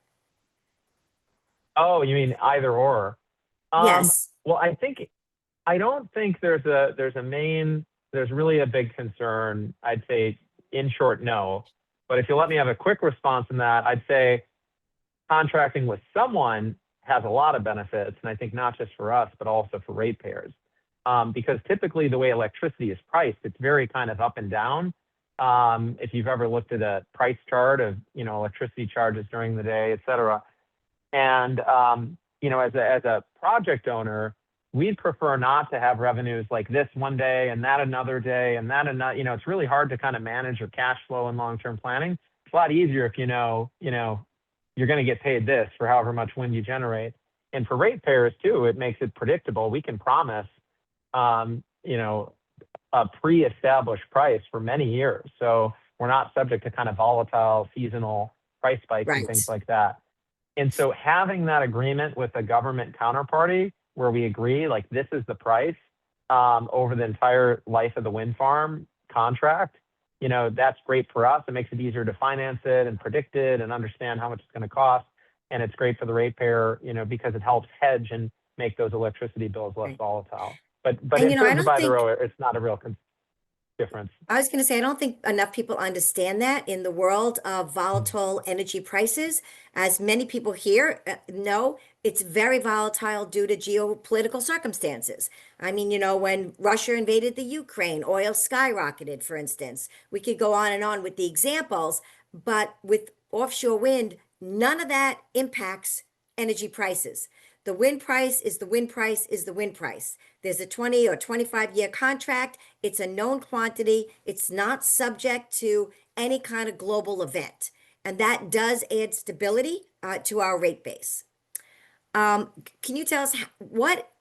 Oh, you mean either or? Yes. Well, I don't think there's really a big concern. I'd say in short, no. But if you let me have a quick response on that, I'd say contracting with someone has a lot of benefits, and I think not just for us, but also for ratepayers. Because typically the way electricity is priced, it's very kind of up and down. If you've ever looked at a price chart of, electricity charges during the day, et cetera. And, as a project owner, we'd prefer not to have revenues like this one day and that another day and that another. It's really hard to kind of manage your cash flow and long-term planning. It's a lot easier if you're going to get paid this for however much wind you generate. And for ratepayers too, it makes it predictable. We can promise, a pre-established price for many years. So we're not subject to kind of volatile seasonal price spikes and Right. things like that. And so having that agreement with a government counterparty where we agree, like this is the price over the entire life of the wind farm contract, that's great for us. It makes it easier to finance it and predict it and understand how much it's going to cost. And it's great for the ratepayer, because it helps hedge and make those electricity bills less Right. volatile. But And in I terms of don't either think, or, it's not a real difference. I was going to say, I don't think enough people understand that in the world of Mm. volatile energy prices. As many people here know, it's very volatile due to geopolitical circumstances. I mean, when Russia invaded the Ukraine, oil skyrocketed, for instance. We could go on and on with the examples, but with offshore wind, none of that impacts energy prices. The wind price is the wind price is the wind price. There's a 20 or 25-year contract. It's a known quantity. It's not subject to any kind of global event. And that does add stability to our rate base. Can you tell us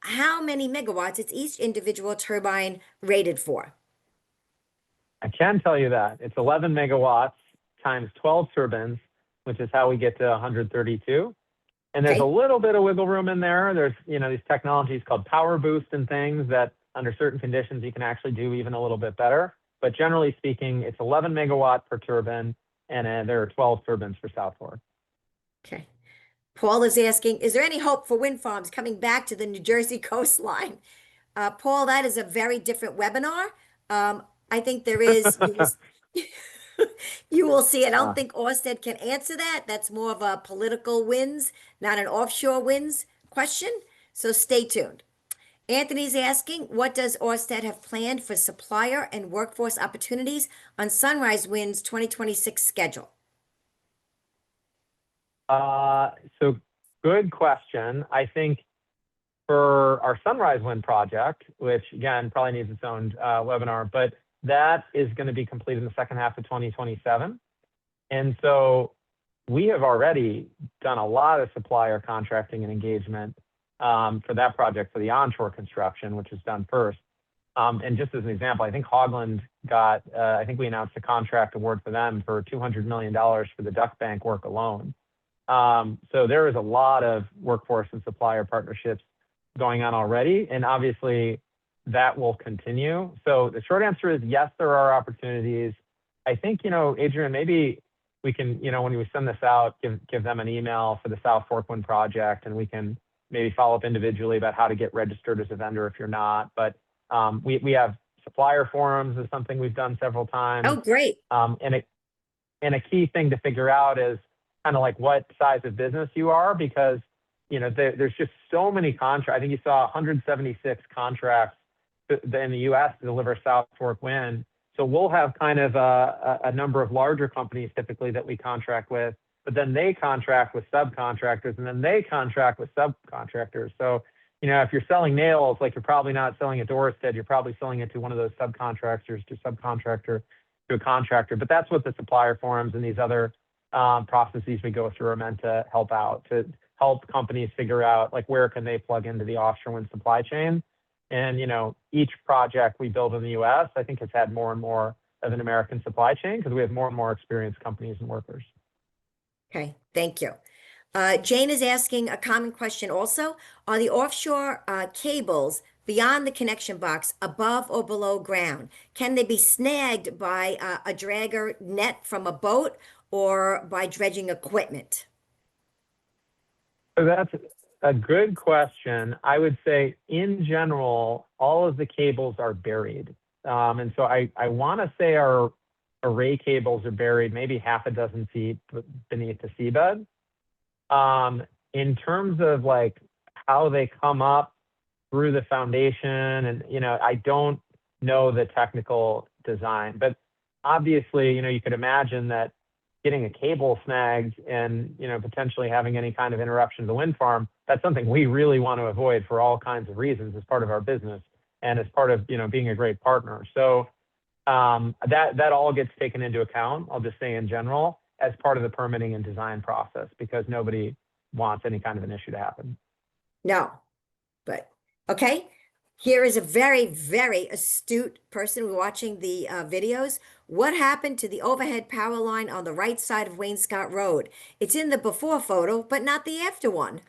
how many megawatts is each individual turbine rated for? I can tell you that it's 11 megawatts times 12 turbines, which is how we get to 132. And there's a Okay. little bit of wiggle room in there. There's, these technologies called power boost and things that under certain conditions you can actually do even a little bit better. But generally speaking, it's 11 megawatt per turbine, and there are 12 turbines for South Fork. Okay. Paul is asking, is there any hope for wind farms coming back to the New Jersey coastline? Paul, that is a very different webinar. I think there is, you will see. I don't Uh, think Orsted can answer that. That's more of a political winds, not an offshore winds question. So stay tuned. Anthony's asking, what does Orsted have planned for supplier and workforce opportunities on Sunrise Wind's 2026 schedule? so good question. I think for our Sunrise Wind project, which again probably needs its own webinar, but that is going to be complete in the second half of 2027. And so we have already done a lot of supplier contracting and engagement for that project for the onshore construction, which is done first. And just as an example, I think Hogland got, I think we announced a contract award for them for $200 million for the duck bank work alone. So there is a lot of workforce and supplier partnerships going on already. And obviously that will continue. So the short answer is yes, there are opportunities. I think, Adrian, maybe we can, when we send this out, give them an email for the South Fork Wind project, and we can maybe follow up individually about how to get registered as a vendor if you're not. But we have supplier forums is something we've done several times. Oh, great. And a key thing to figure out is kind of like what size of business you are, because there's just so many contracts. I think you saw 176 contracts in the U.S. to deliver South Fork Wind. So we'll have kind of a number of larger companies typically that we contract with, but then they contract with subcontractors, and then they contract with subcontractors. So, if you're selling nails, like you're probably not selling it to Orsted, you're probably selling it to one of those subcontractors to subcontractor to a contractor. But that's what the supplier forums and these other processes we go through are meant to help out, to help companies figure out like where can they plug into the offshore wind supply chain. And, each project we build in the U.S., I think has had more and more of an American supply chain because we have more and more experienced companies and workers. Okay, thank you. Jane is asking a common question also. Are the offshore cables beyond the connection box above or below ground? Can they be snagged by a dragger net from a boat, or by dredging equipment? So that's a good question. I would say in general, all of the cables are buried. And so I want to say our array cables are buried maybe half a dozen feet beneath the seabed. In terms of like how they come up through the foundation, and I don't know the technical design, but obviously, you could imagine that getting a cable snagged and potentially having any kind of interruption to the wind farm, that's something we really want to avoid for all kinds of reasons as part of our business and as part of being a great partner. So that all gets taken into account, I'll just say in general, as part of the permitting and design process, because nobody wants any kind of an issue to happen. No, but okay. Here is a very, very astute person watching the videos. What happened to the overhead power line on the right side of Wainscott Road? It's in the before photo, but not the after one.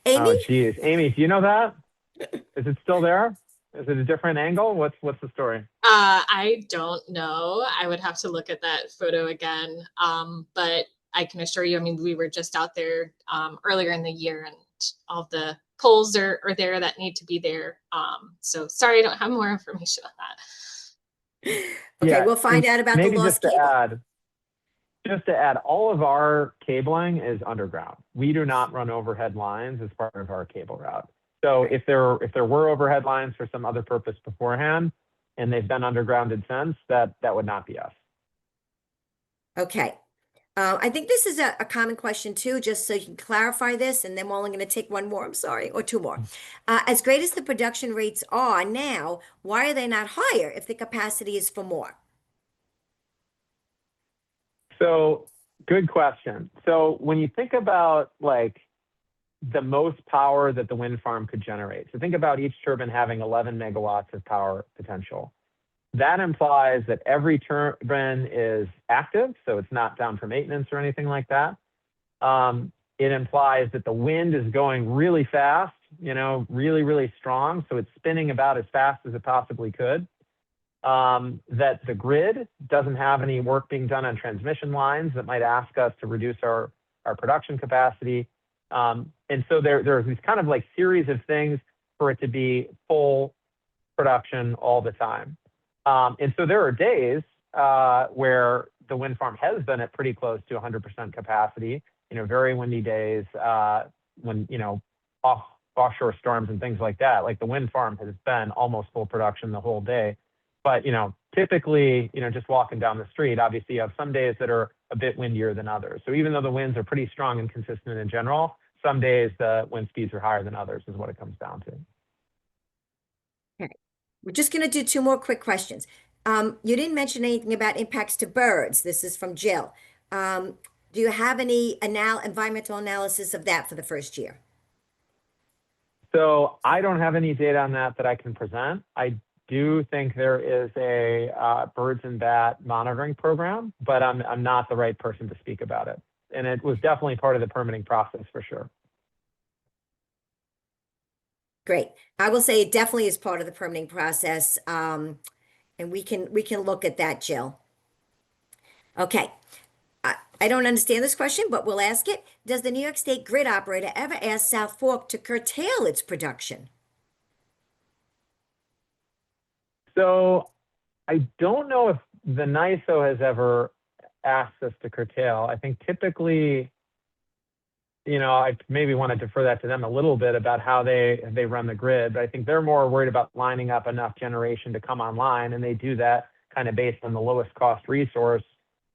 Amy? Oh, geez. Amy, do you know that? Is it still there? Is it a different angle? What's the story? I don't know. I would have to look at that photo again. But I can assure you, I mean, we were just out there earlier in the year, and all the poles are there that need to be there. So sorry, I don't have more information on that. Okay, Yeah, we'll find out about the maybe lost cable. just to add, all of our cabling is underground. We do not run overhead lines as part of our cable route. So if there were overhead lines for some other purpose beforehand, and they've been undergrounded since, that would not be us. Okay. I think this is a common question too, just so you can clarify this, and then we're only going to take one more, I'm sorry, or two more. As great as the production rates are now, why are they not higher if the capacity is for more? So good question. So when you think about like the most power that the wind farm could generate, so think about each turbine having 11 megawatts of power potential. That implies that every turbine is active, so it's not down for maintenance or anything like that. It implies that the wind is going really fast, really, really strong, so it's spinning about as fast as it possibly could. That the grid doesn't have any work being done on transmission lines that might ask us to reduce our production capacity. And so there's these kind of like series of things for it to be full production all the time. And so there are days where the wind farm has been at pretty close to 100% capacity, very windy days when, offshore storms and things like that. Like the wind farm has been almost full production the whole day. But, typically, just walking down the street, obviously you have some days that are a bit windier than others. So even though the winds are pretty strong and consistent in general, some days the wind speeds are higher than others is what it comes down to. Okay. We're just going to do two more quick questions. You didn't mention anything about impacts to birds. This is from Jill. Do you have any environmental analysis of that for the first year? So I don't have any data on that I can present. I do think there is a birds and bat monitoring program, but I'm not the right person to speak about it. And it was definitely part of the permitting process for sure. Great. I will say it definitely is part of the permitting process. And we can look at that, Jill. Okay. I don't understand this question, but we'll ask it. Does the New York State grid operator ever ask South Fork to curtail its production? So I don't know if the NISO has ever asked us to curtail. I think typically, I maybe want to defer that to them a little bit about how they run the grid. But I think they're more worried about lining up enough generation to come online, and they do that kind of based on the lowest cost resource.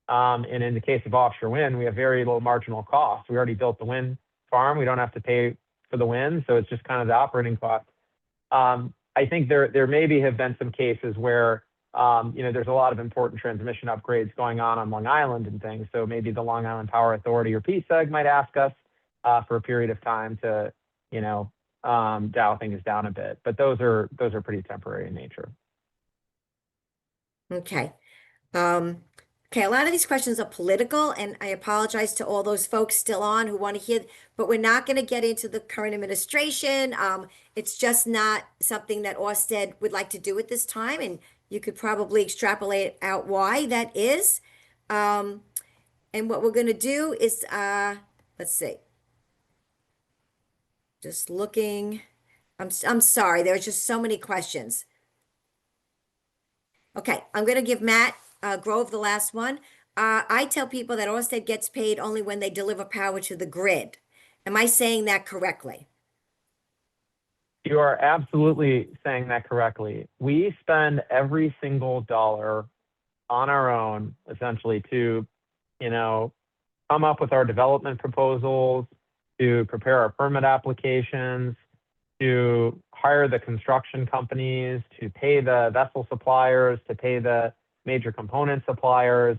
And in the case of offshore wind, we have very low marginal costs. We already built the wind farm. We don't have to pay for the wind, so it's just kind of the operating cost. I think there maybe have been some cases where there's a lot of important transmission upgrades going on Long Island and things. So maybe the Long Island Power Authority or PSEG might ask us for a period of time to dial things down a bit. But those are pretty temporary in nature. Okay. Okay, a lot of these questions are political, and I apologize to all those folks still on who want to hear, but we're not going to get into the current administration. It's just not something that Orsted would like to do at this time, and you could probably extrapolate out why that is. And what we're going to do is, let's see, just looking. I'm sorry, there's just so many questions. Okay, I'm going to give Matt Grove the last one. I tell people that Orsted gets paid only when they deliver power to the grid. Am I saying that correctly? You are absolutely saying that correctly. We spend every single dollar on our own, essentially, to, come up with our development proposals, to prepare our permit applications, to hire the construction companies, to pay the vessel suppliers, to pay the major component suppliers.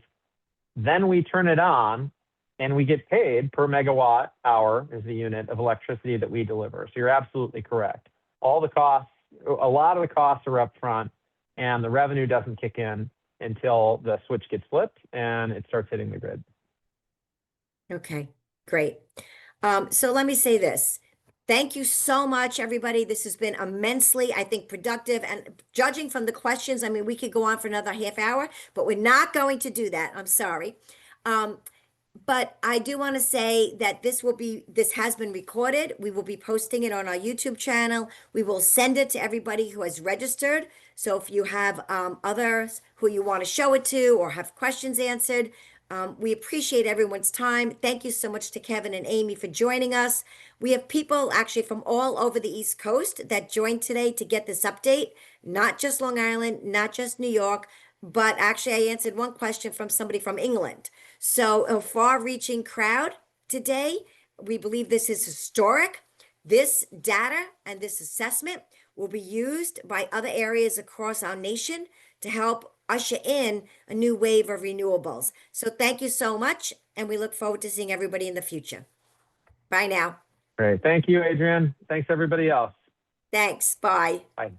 Then we turn it on and we get paid per megawatt hour is the unit of electricity that we deliver. So you're absolutely correct. All the costs, a lot of the costs are up front, and the revenue doesn't kick in until the switch gets flipped and it starts hitting the grid. Okay, great. So let me say this. Thank you so much, everybody. This has been immensely, I think, productive. And judging from the questions, I mean, we could go on for another half hour, but we're not going to do that. I'm sorry. But I do want to say that this has been recorded. We will be posting it on our YouTube channel. We will send it to everybody who has registered. So if you have others who you want to show it to or have questions answered, we appreciate everyone's time. Thank you so much to Kevin and Amy for joining us. We have people actually from all over the East Coast that joined today to get this update, not just Long Island, not just New York, but actually I answered one question from somebody from England. So a far-reaching crowd today. We believe this is historic. This data and this assessment will be used by other areas across our nation to help usher in a new wave of renewables. So thank you so much, and we look forward to seeing everybody in the future. Bye now. Great. Thank you, Adrian. Thanks, everybody else. Thanks. Bye. Bye.